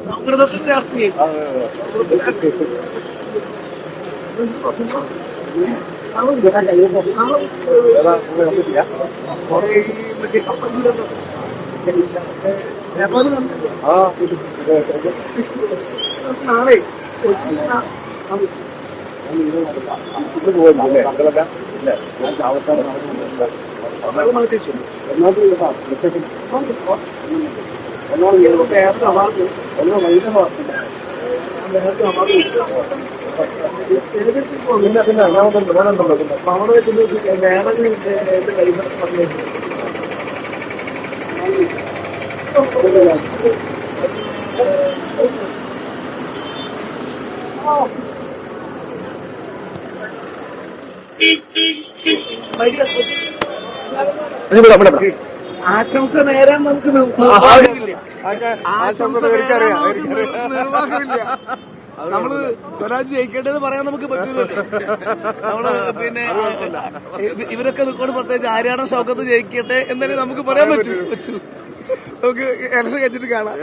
സൗഹൃദത്തിന്റെ രാഷ്ട്രീയം നാളെ ആശംസ നേരാൻ നമുക്ക് നിർവാഹമില്ല. നമ്മള് സ്വരാജ് ജയിക്കേണ്ടത് പറയാൻ നമുക്ക് പറ്റില്ല. നമ്മള് പിന്നെ ഇവരൊക്കെ നിൽക്കൊണ്ട് പ്രത്യേകിച്ച് ആര്യാടൻ ഷൗക്കത്ത് ജയിക്കട്ടെ എന്നല്ലേ നമുക്ക് പറയാൻ പറ്റൂ. നമുക്ക് ഇലക്ഷൻ കഴിച്ചിട്ട് കാണാം.